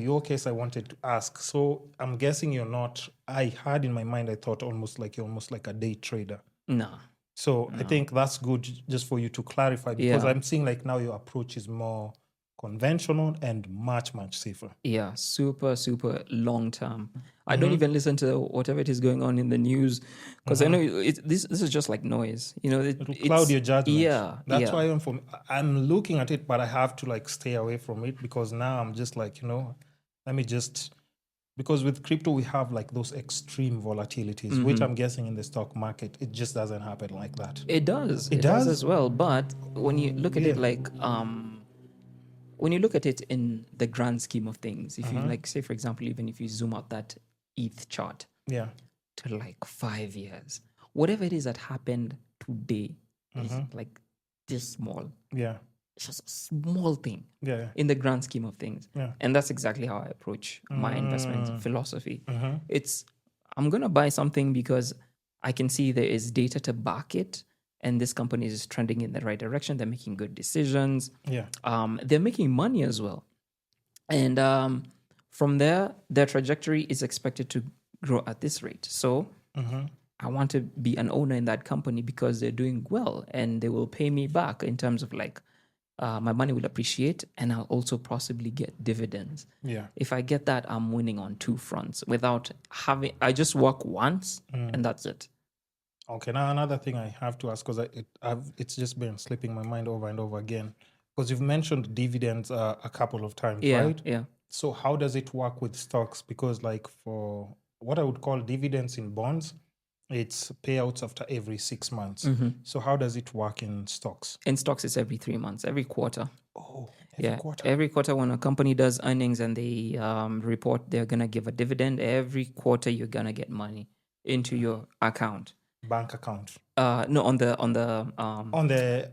Your case, I wanted to ask. So I'm guessing you're not. I had in my mind, I thought you're almost like a day trader. No. So I think that's good just for you to clarify, because Yeah. I'm seeing like now your approach is more conventional and much safer. Yeah, super long term. I don't even listen to whatever it is going on in the news, because I know this is just like noise. It'll cloud your judgment. Yeah, That's why I'm looking at it, but I have to like stay away from it, because now I'm just like, let me just, because with crypto we have like those extreme volatilities, which I'm guessing in the stock market it just doesn't happen like that. It does. It does as well. But when you look at it like when you look at it in the grand scheme of things, if you like, say for example, even if you zoom out that ETH chart to like 5 years, whatever it is that happened today is like this small. Yeah. It's just a small thing Yeah. in the grand scheme of things. Yeah. And that's exactly how I approach my investment philosophy. I'm going to buy something because I can see there is data to back it. And this company is trending in the right direction. They're making good decisions. Yeah. They're making money as well. And from there, their trajectory is expected to grow at this rate. So I want to be an owner in that company because they're doing well and they will pay me back in terms of like my money will appreciate, and I'll also possibly get dividends. Yeah. If I get that, I'm winning on two fronts without having, I just work once and that's it. Okay, now another thing I have to ask, because it's just been slipping my mind over and over again, because you've mentioned dividends a couple of times, right? Yeah. So how does it work with stocks? Because like for what I would call dividends in bonds, it's payouts after every 6 months. So how does it work in stocks? In stocks, it's every 3 months, every quarter. Oh, every quarter. Every quarter when a company does earnings and they report they're going to give a dividend, every quarter you're going to get money into your account. Bank account. No, on the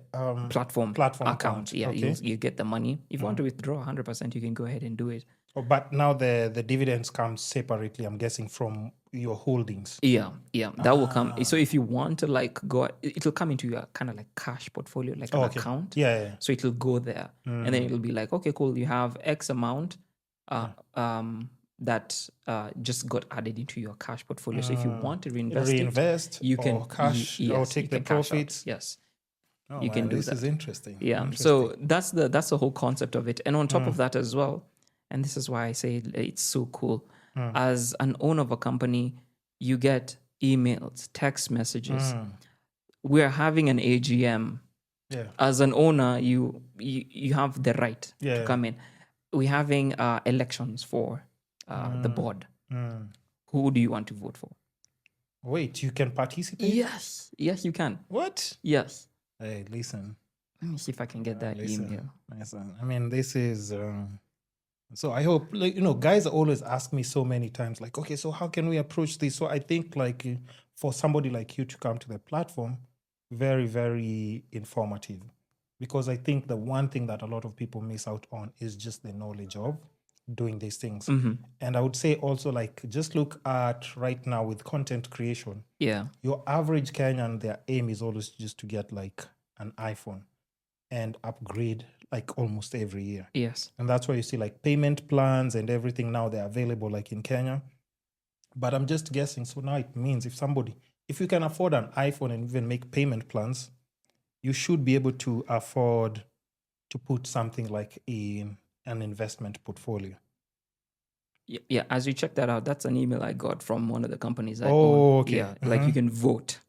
platform account. Yeah, okay. you get the money. If you want to withdraw 100%, you can go ahead and do it. Oh, but now the dividends come separately, I'm guessing, from your holdings. Yeah, that will come. So if you want to like go, it'll come into your kind of like cash portfolio, like an account. Yeah. So it'll go there, and then it'll be like, okay, cool. You have X amount. That just got added into your cash portfolio. So if you want to reinvest it, you can cash or take the profits. Yes, you can do that. This is interesting. Yeah, so that's the whole concept of it. And on top of that as well, and this is why I say it's so cool. As an owner of a company, you get emails, text messages. We're having an AGM. Yeah. As an owner, you have the right to come in. We're having elections for the board. Who do you want to vote for? Wait, you can participate? Yes, you can. What? Yes. Hey, listen. Let me see if I can get that email. Listen. I mean, this is... so I hope, like, guys always ask me so many times, like, okay, so how can we approach this? So I think, like, for somebody like you to come to the platform, very, very informative. Because I think the one thing that a lot of people miss out on is just the knowledge of doing these things. And I would say also, like, just look at right now with content creation. Yeah. Your average Kenyan, their aim is always just to get like an iPhone and upgrade like almost every year. Yes. And that's why you see like payment plans and everything now they're available like in Kenya. But I'm just guessing. So now it means if you can afford an iPhone and even make payment plans, you should be able to afford to put something like in an investment portfolio. Yeah, as you check that out, that's an email I got from one of the companies I own. Okay. Yeah, like you can vote.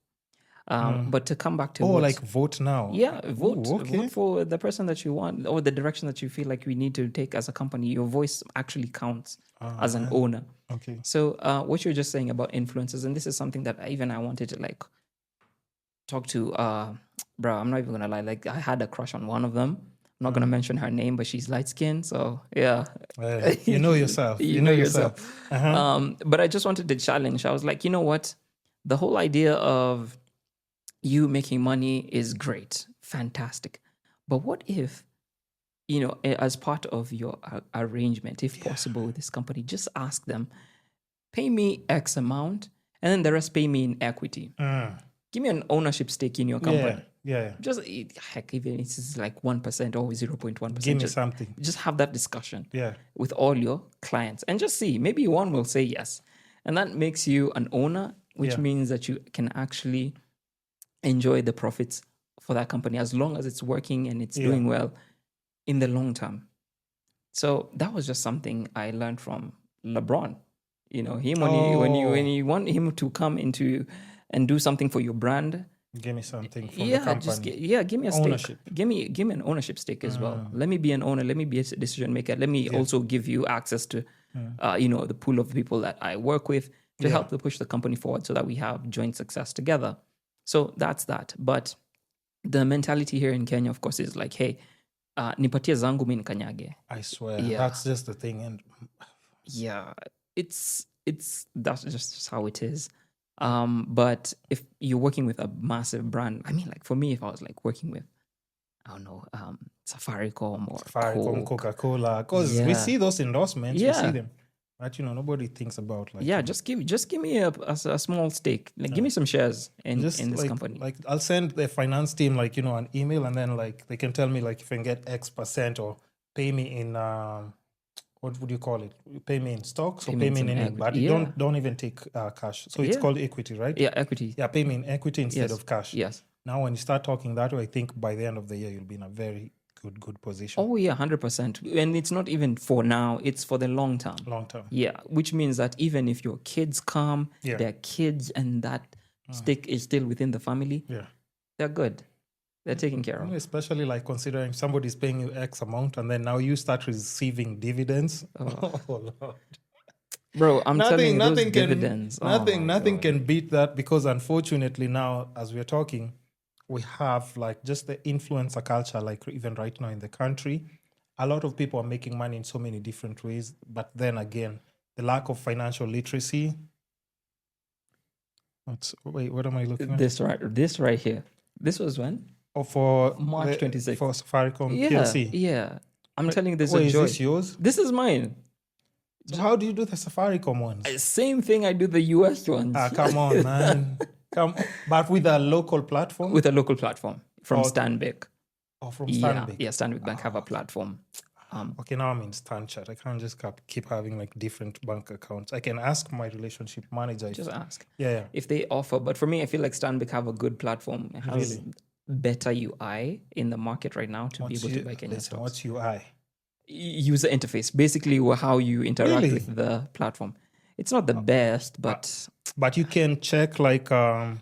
But to come back to like vote now. Yeah, vote. Ooh, okay. Vote for the person that you want or the direction that you feel like we need to take as a company. Your voice actually counts as an owner. Okay. So what you're just saying about influencers, and this is something that I wanted to like talk to, bro, I'm not even gonna lie. Like I had a crush on one of them. I'm not gonna mention her name, but she's light skinned, so yeah. You know yourself. You know yourself. But I just wanted to challenge. I was like, you know what? The whole idea of you making money is great, fantastic. But what if, as part of your arrangement, if possible, with this company, just ask them, pay me X amount, and then the rest pay me in equity. Give me an ownership stake in your company. Yeah. Just heck, even it's like 1% or 0.1%. Give me just, something. just have that discussion Yeah. with all your clients and just see. Maybe one will say yes. And that makes you an owner, which Yeah. means that you can actually enjoy the profits for that company as long as it's working and it's doing well in the long term. So that was just something I learned from LeBron. You know, him when you want him to come into and do something for your brand, give me something from the company. Give me a ownership. stake. Give me an ownership stake as well. Let me be an owner. Let me be a decision maker. Let me also give you access to, the pool of people that I work with to help to push the company forward so that we have joint success together. So that's that. But the mentality here in Kenya, of course, is like, hey, nipatie zangu mi nikanyage. I swear, that's just the thing. And yeah, that's just how it is. But if you're working with a massive brand, I mean, like for me, if I was like working with, I don't know, Safaricom or Coca-Cola, because we see those endorsements, we see them, but nobody thinks about like. Yeah, just give me a small stake, like give me some shares in this company. Like I'll send the finance team like an email, and then like they can tell me like if I can get X% or pay me in what would you call it? Pay me in stocks or pay me in any, but don't even take cash. So it's called equity, right? Yeah, equity. Yeah, pay me in equity instead of cash. Yes. Now, when you start talking that way, I think by the end of the year, you'll be in a very good position. Oh, yeah, 100%. And it's not even for now, it's for the long term. Long term. Yeah, which means that even if your kids come, they're kids and that stake is still within the family, they're good. They're taken care of. Especially like considering somebody's paying you X amount and then now you start receiving dividends. Oh Lord. Bro, I'm telling you, those dividends. Nothing can beat that, because unfortunately now, as we're talking, we have like just the influencer culture, like even right now in the country. A lot of people are making money in so many different ways. But then again, the lack of financial literacy. What am I looking at? This right here. This was when? For March 26th. For Safaricom PLC. Yeah. I'm telling you, this is this yours? This is mine. So how do you do the Safaricom ones? Same thing I do the US ones. Come on, man. But with a local platform? With a local platform from Stanbic. Oh, from Stanbic. Yeah, Stanbic Bank have a platform. Okay, now I'm in StanChat. I can't just keep having like different bank accounts. I can ask my relationship manager. Just ask. Yeah. If they offer. But for me, I feel like Stanbic have a good platform. It has better UI in the market right now to be able to buy Kenya stocks. What's UI? User interface. Basically, how you interact with the platform. It's not the best, but... But you can check like... let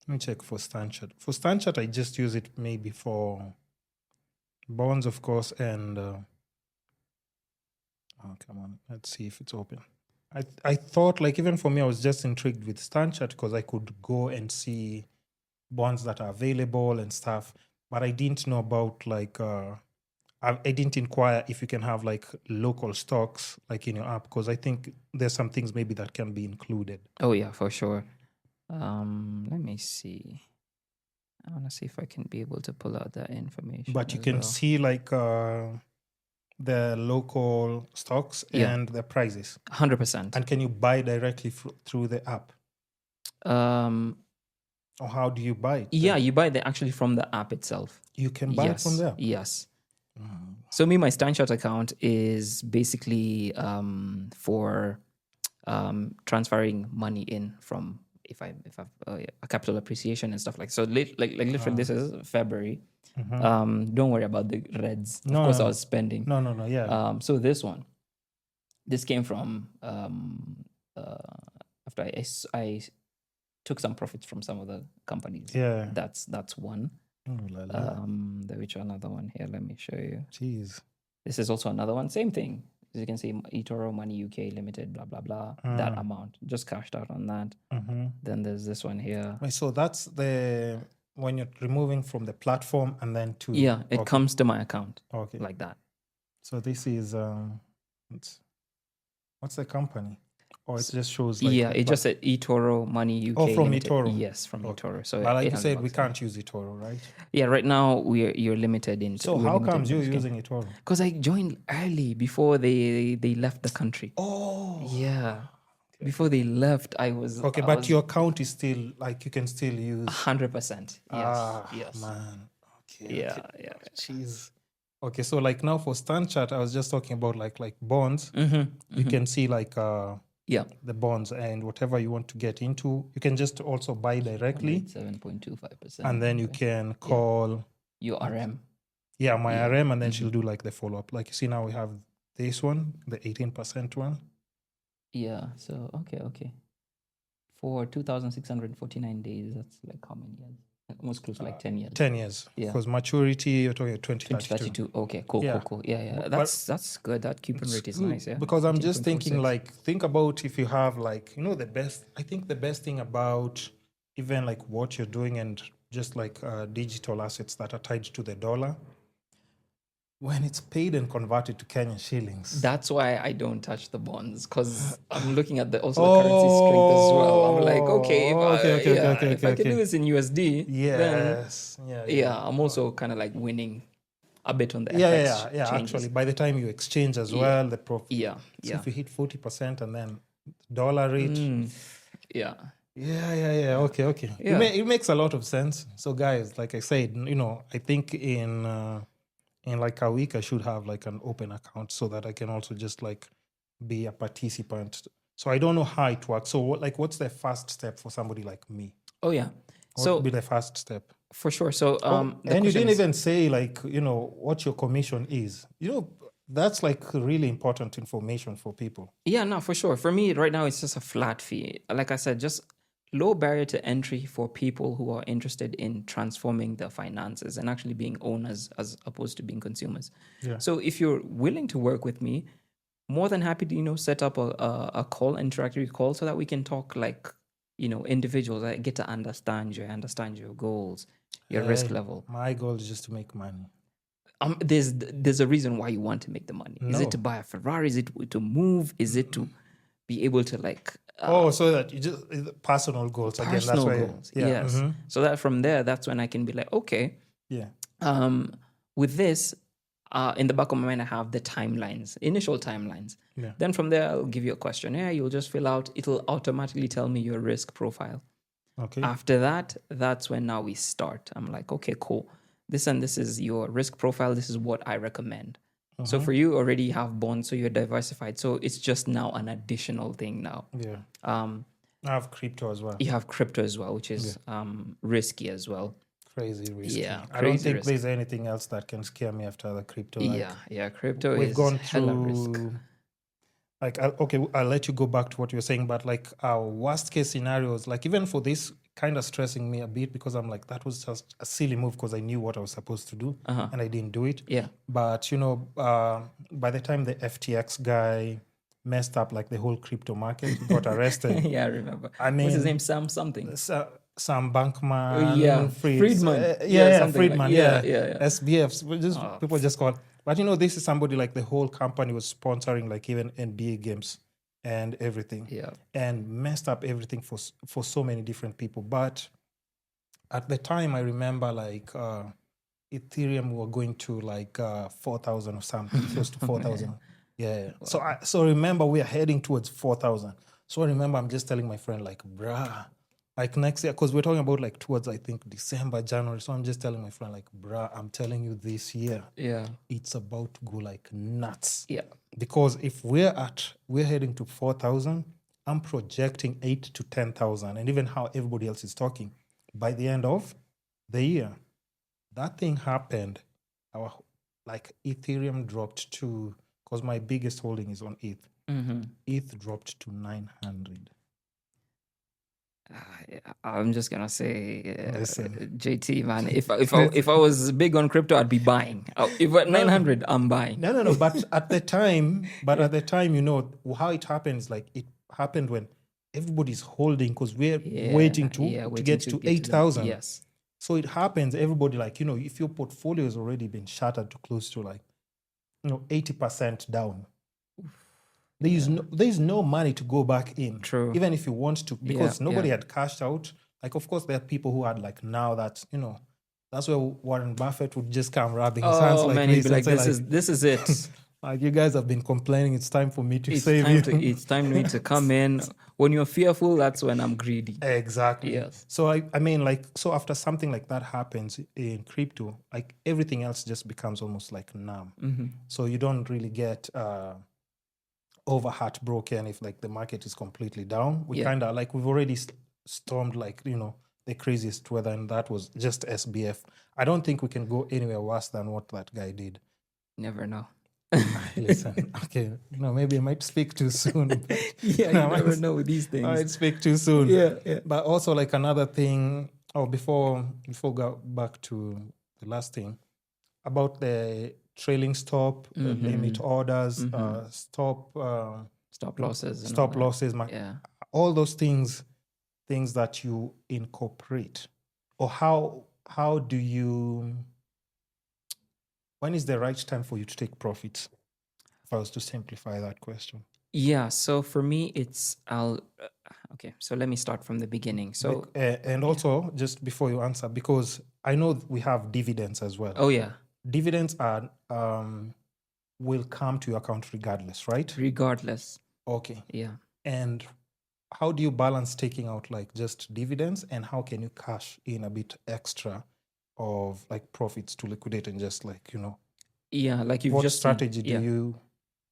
me check for StanChat. For StanChat, I just use it maybe for bonds, of course, and... oh, come on. Let's see if it's open. I thought, like, even for me, I was just intrigued with StanChat because I could go and see bonds that are available and stuff. But I didn't know about, like... I didn't inquire if you can have like local stocks like in your app, because I think there's some things maybe that can be included. Oh yeah, for sure. Let me see. I want to see if I can be able to pull out that information. But you can see like the local stocks and the prices. 100%. And can you buy directly through the app? Or how do you buy it? Yeah, you buy actually from the app itself. You can buy it from there? Yes. So my StanChat account is basically for transferring money in from if I've a capital appreciation and stuff like so. Literally, this is February. Don't worry about the reds. Of course, I was spending. No. Yeah. So this came from after I took some profits from some of the companies. Yeah. That's one. Which another one here? Let me show you. Jeez. This is also another one. Same thing. As you can see, eToro Money UK Limited, blah blah blah. That amount just cashed out on that. Then there's this one here. So that's when you're removing from the platform and then to it comes to my account. Okay. Like that. So this is what's the company? Or it just shows like... Yeah, it just said eToro Money UK. Oh, from Limited. eToro? Yes, from eToro. So but like you said, we can't use eToro, right? Yeah, right now you're limited in... So how comes you're using eToro? Because I joined early before they left the country. Oh. Yeah. Before they left, I was Okay, I but was your account is still like you can still use. 100%. Yes. Man. Okay. Yeah, Okay. yeah. Jeez. Okay, so like now for StanChart, I was just talking about like bonds. Mm-hmm. You can see like Yeah. the bonds and whatever you want to get into. You can just also buy directly, 7.25%. and then you can call your RM. my RM, and then she'll do like the follow up. Like you see now we have this one, the 18% one. Yeah. So okay. For 2,649 days, that's like how many years? Almost close to like 10 years. 10 years. Yeah. Because maturity, you're talking 2032. 2032. Okay, cool. Yeah. That's good. That coupon rate is nice. Yeah. Because I'm just thinking 18.46. like, think about if you have like, I think the best thing about even like what you're doing and just like digital assets that are tied to the dollar, when it's paid and converted to Kenyan shillings. That's why I don't touch the bonds, because I'm looking at the currency strength as well. I'm like, okay, if I can do this in USD, yes, then I'm also kind of like winning a bit on the FX changes. Actually, by the time you exchange as well, the profit. Yeah. If you hit 40% and then dollar rate. Yeah. Okay. Yeah. It makes a lot of sense. So guys, like I said, I think in like a week I should have like an open account so that I can also just like be a participant. So I don't know how it works. So what's the first step for somebody like me? Oh yeah. What would be the first step? For sure. So and you didn't even say like, what your commission is. That's like really important information for people. Yeah, no, for sure. For me right now, it's just a flat fee. Like I said, just low barrier to entry for people who are interested in transforming their finances and actually being owners as opposed to being consumers. Yeah. So if you're willing to work with me, more than happy to, set up a call, introductory call, so that we can talk like, individuals. I get to understand your goals, your risk level. My goal is just to make money. There's a reason why you want to make the money. No. Is it to buy a Ferrari? Is it to move? Is it to be able to like... so that you just personal goals again. That's why goals. Yes. Mm-hmm. So that from there, that's when I can be like, okay. Yeah. With this, in the back of my mind, I have the timelines, initial timelines. Yeah. Then from there, I'll give you a questionnaire. You'll just fill out. It'll automatically tell me your risk profile. Okay. After that, that's when now we start. I'm like, okay, cool. This and this is your risk profile. This is what I recommend. So for you, already have bonds, so you're diversified. So it's just now an additional thing now. Yeah. I have crypto as well. You have crypto as well, which is risky as well. Crazy risky. Yeah, I don't think there's anything else that can scare me after the crypto. Crypto we've is gone hella through risk. Like, I'll let you go back to what you're saying, but like our worst case scenarios, like even for this, kind of stressing me a bit because I'm like, that was just a silly move because I knew what I was supposed to do and I didn't do it. Yeah. But, by the time the FTX guy messed up like the whole crypto market, got arrested. Yeah, I remember. I mean, what's his name? Sam something. Sam Bankman. Friedman. Friedman. Yeah. SBF. People just call. But this is somebody like the whole company was sponsoring like even NBA games and everything. Yeah. And messed up everything for so many different people. But at the time, I remember like Ethereum were going to like 4,000 or something, close to 4,000. Yeah. Wow. So remember we are heading towards 4,000. So I remember I'm just telling my friend like, bruh, like next year, because we're talking about like towards, I think, December, January. So I'm just telling my friend like, bruh, I'm telling you this year, it's about to go like nuts. Yeah. Because if we're heading to 4,000, I'm projecting 8 to 10,000, and even how everybody else is talking by the end of the year. That thing happened. Our like Ethereum dropped to, because my biggest holding is on ETH. ETH dropped to 900. I'm just gonna say, JT, man. If I was big on crypto, I'd be buying. If at 900, I'm buying. No. But at the time, how it happens. Like it happened when everybody's holding because we're waiting to get to 8,000. Yes. So it happens. Everybody like if your portfolio has already been shattered to close to like 80% down. There's no money to go back in. True. Even if you want to, because nobody had cashed out. Like, of course, there are people who had like now that, that's where Warren Buffett would just come rubbing his hands like man, this. He'd be like, this is it. Like you guys have been complaining, it's time for me to It's save time you. to it's time for me to come in. When you're fearful, that's when I'm greedy. Exactly. Yes. So I mean, like, so after something like that happens in crypto, like everything else just becomes almost like numb. So you don't really get over heartbroken if like the market is completely down. We Yeah. kind of like we've already stormed like the craziest weather, and that was just SBF. I don't think we can go anywhere worse than what that guy did. Never know. Listen, okay, maybe I might speak too soon. But Yeah, you never know with these I things. might speak too soon. Yeah. But also like another thing. Oh, before go back to the last thing about the trailing stop, limit orders, stop Stop losses. And all stop that. losses, Yeah. all those things that you incorporate, or how do you? When is the right time for you to take profits? If I was to simplify that question. Yeah. So for me, okay. So let me start from the beginning. So And also, just before you answer, because I know we have dividends as well. oh yeah, Dividends are will come to your account regardless, right? regardless. Okay. Yeah. And how do you balance taking out like just dividends, and how can you cash in a bit extra of like profits to liquidate and just like Yeah. Like you've what just seen. strategy do Yeah. you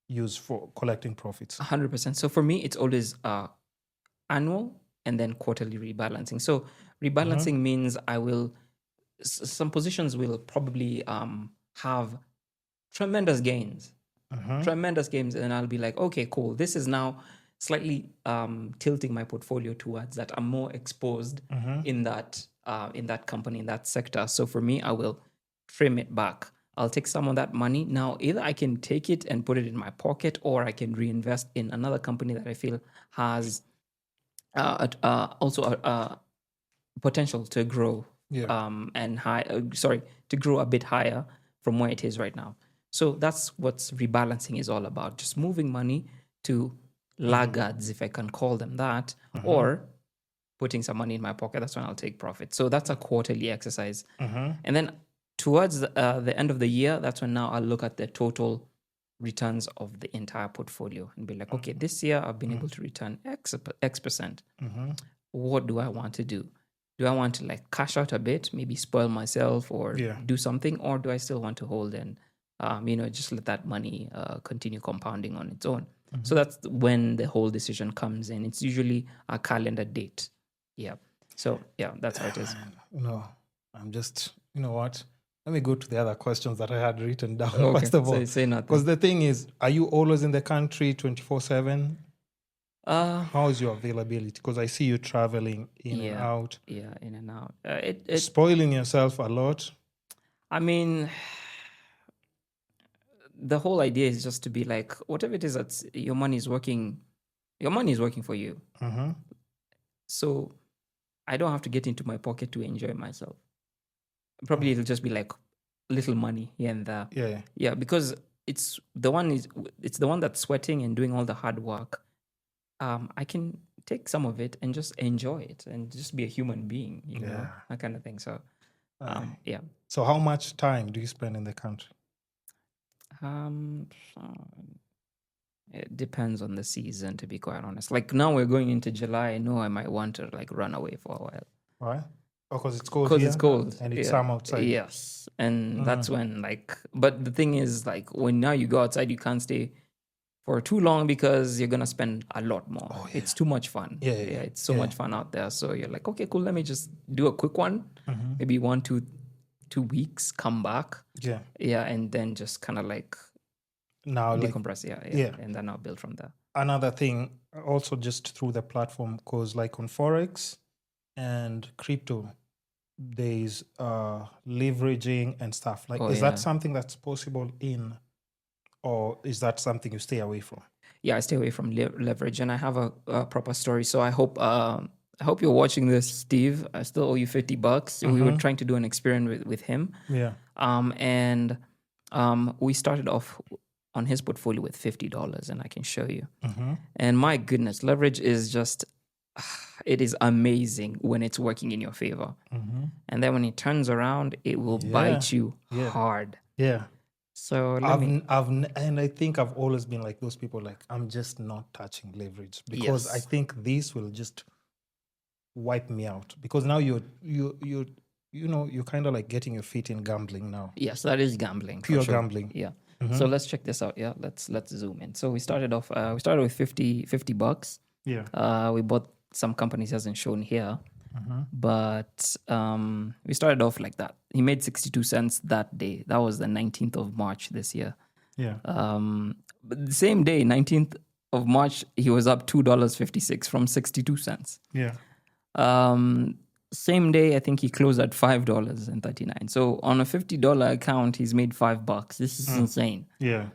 use for collecting profits? 100%. So for me, it's always annual and then quarterly rebalancing. So rebalancing means I will some positions will probably have tremendous gains, and I'll be like, okay, cool. This is now slightly tilting my portfolio towards that. I'm more exposed in that company, in that sector. So for me, I will trim it back. I'll take some of that money. Now, either I can take it and put it in my pocket, or I can reinvest in another company that I feel has also a potential to grow to grow a bit higher from where it is right now. So that's what rebalancing is all about. Just moving money to laggards, if I can call them that, or putting some money in my pocket. That's when I'll take profit. So that's a quarterly exercise. And then towards the end of the year, that's when now I'll look at the total returns of the entire portfolio and be like, okay, this year I've been able to return X percent. What do I want to do? Do I want to like cash out a bit, maybe spoil myself or do something, or do I still want to hold and just let that money continue compounding on its own? So that's when the whole decision comes in. It's usually a calendar date. Yeah. So yeah, that's how it is. I'm just, you know what? Let me go to the other questions that I had written down. Okay. First of all, say nothing. because the thing is, are you always in the country 24/7? How is your availability? Because I see you traveling in and out. Yeah, in and out. It's spoiling yourself a lot. I mean, the whole idea is just to be like, whatever it is that your money is working for you. So I don't have to get into my pocket to enjoy myself. Probably it'll just be like little money here and there. Yeah, because it's the one that's sweating and doing all the hard work. I can take some of it and just enjoy it and just be a human being, know, that kind of thing. So, yeah. So how much time do you spend in the country? It depends on the season, to be quite honest. Like now we're going into July. I know I might want to like run away for a while. Why? Oh, because it's cold. Because it's cold and it's summer outside. Yes, and that's when like. But the thing is, like, when now you go outside, you can't stay for too long because you're gonna spend a lot more. It's too much fun. It's so much fun out there. So you're like, okay, cool. Let me just do a quick one, maybe 2 weeks, come back. And then just kind of like now decompress. And then I'll build from there. Another thing, also just through the platform, because like on Forex and crypto, there's leveraging and stuff. Like, is that something that's possible in? Or is that something you stay away from? Yeah, I stay away from leverage, and I have a proper story. So I hope you're watching this, Steve. I still owe you $50. We were trying to do an experiment with him. And we started off on his portfolio with $50, and I can show you. And my goodness, leverage is just, it is amazing when it's working in your favor. And then when it turns around, it will bite you hard. So let me. And I think I've always been like those people. Like I'm just not touching leverage because I Yes. think this will just wipe me out. Because now you're kind of like getting your feet in gambling now, Yes, that is gambling for pure sure. gambling. Yeah. So let's check this out. Yeah, let's zoom in. So we started off. We started with $50. Yeah. We bought some companies hasn't shown here, Mm-hmm. but we started off like that. He made 62 cents that day. That was the 19th of March this year. Yeah. But the same day, 19th of March, he was up $2.56 from 62 cents. Yeah. Same day, I think he closed at $5.39. So on a $50 account, he's made $5. This is insane. Yeah.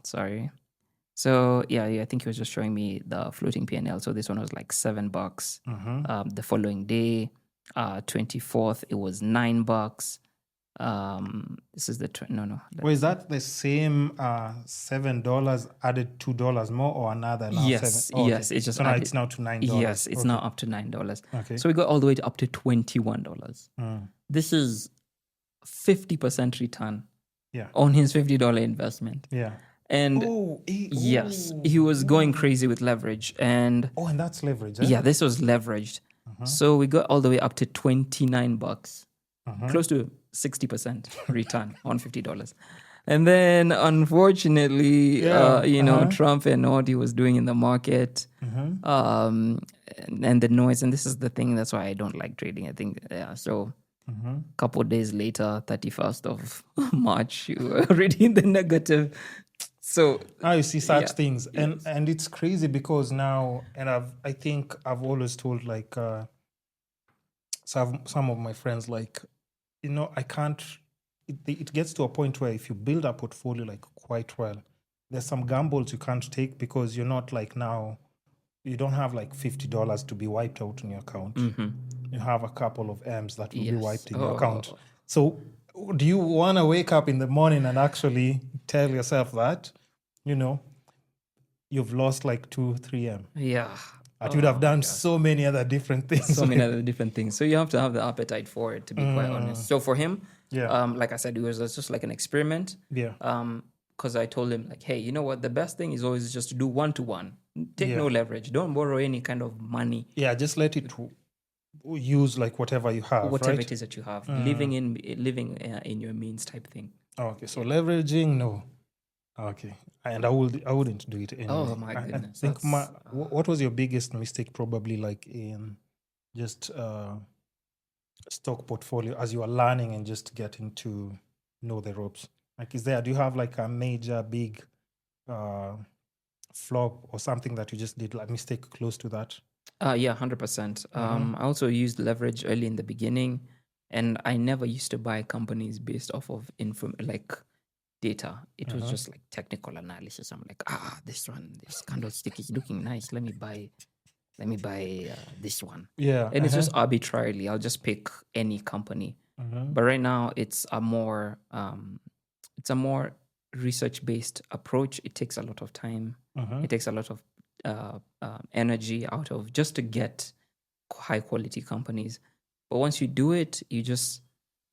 Sorry. So yeah, I think he was just showing me the floating PNL. So this one was like $7. The following day, 24th, it was $9. This is the no. Well, is that the same $7 added $2 more or another now? Yes, $7? Oh, yes. okay. It's just so now added, it's now to $9. Yes, it's now up to $9. Okay. So we got all the way to up to $21. This is 50% return Yeah. on his $50 investment. Yeah. And yes, he was going crazy with leverage. And and that's leverage. Eh? yeah, this was leveraged. So we got all the way up to $29, close to 60% return on $50. And then unfortunately, Trump and what he was doing in the market, and the noise. And this is the thing, that's why I don't like trading. I think, so a couple of days later, 31st of March, you were already in the negative. So now you see such things, and it's crazy because now, and I think I've always told like some of my friends, like, I can't. It gets to a point where if you build a portfolio like quite well, there's some gambles you can't take because you're not like now. You don't have like $50 to be wiped out in your account. You have a couple of M's that will be wiped in your account. So do you want to wake up in the morning and actually tell yourself that, you've lost like 2-3 M? Yeah. But you'd have done so many other different things. So many other different things. So you have to have the appetite for it, to be quite honest. So for him, like I said, it was just like an experiment. Yeah. Because I told him, like, hey, you know what? The best thing is always just to do one-to-one. Take no leverage. Don't borrow any kind of money. Yeah, just let it use like whatever you have, whatever right? it is that you have. Living in your means type thing. Okay, so leveraging, no. Okay, and I wouldn't do it anyway. Oh my goodness! I think what was your biggest mistake, probably like in just stock portfolio as you are learning and just getting to know the ropes? Like, do you have like a major big flop or something that you just did like mistake close to that? Yeah, 100%. I also used leverage early in the beginning, and I never used to buy companies based off of data. It was just like technical analysis. I'm like, this candlestick is looking nice. Let me buy this one. Yeah. And it's just arbitrarily. I'll just pick any company. But right now it's a more research-based approach. It takes a lot of time. It takes a lot of energy out of just to get high quality companies. But once you do it, you just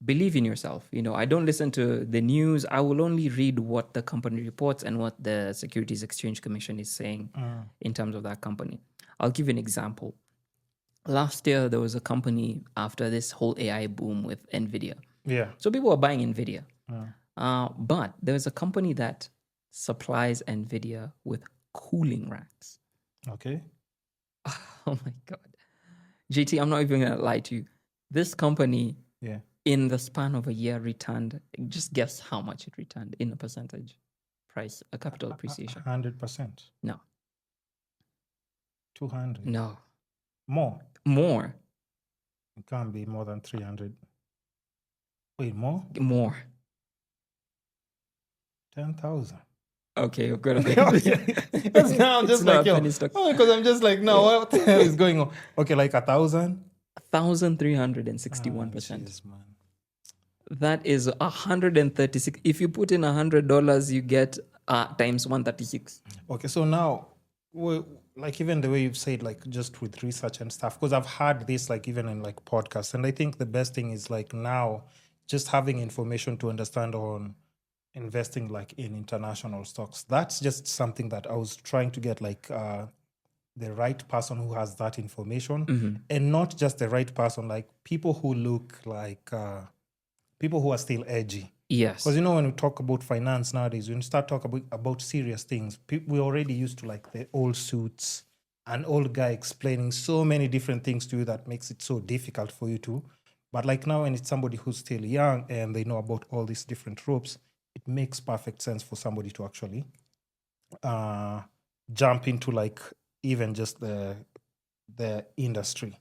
believe in yourself. I don't listen to the news. I will only read what the company reports and what the Securities Exchange Commission is saying in terms of that company. I'll give you an example. Last year, there was a company after this whole AI boom with NVIDIA. Yeah. So people were buying NVIDIA. But there was a company that supplies NVIDIA with cooling racks. Okay. Oh my God. JT, I'm not even going to lie to you. This company, in the span of a year, returned, just guess how much it returned in a percentage price, a capital appreciation. 100%. No. 200. No. More. It can't be more than 300. Wait, more? More. 10,000. Okay, you've got to Because now I'm just like, because I'm just like, no, what the hell is going on? Okay, like 1,000? 1,361%. That is 136. If you put in $100, you get times 136. Okay, so now, like even the way you've said, like just with research and stuff, because I've heard this like even in like podcasts, and I think the best thing is like now just having information to understand on investing like in international stocks. That's just something that I was trying to get like the right person who has that information, and not just the right person, like people who look like people who are still edgy. Yes. Because when we talk about finance nowadays, when you start talking about serious things, we're already used to like the old suits, an old guy explaining so many different things to you that makes it so difficult for you to. But like now, when it's somebody who's still young and they know about all these different ropes, it makes perfect sense for somebody to actually jump into like even just the industry.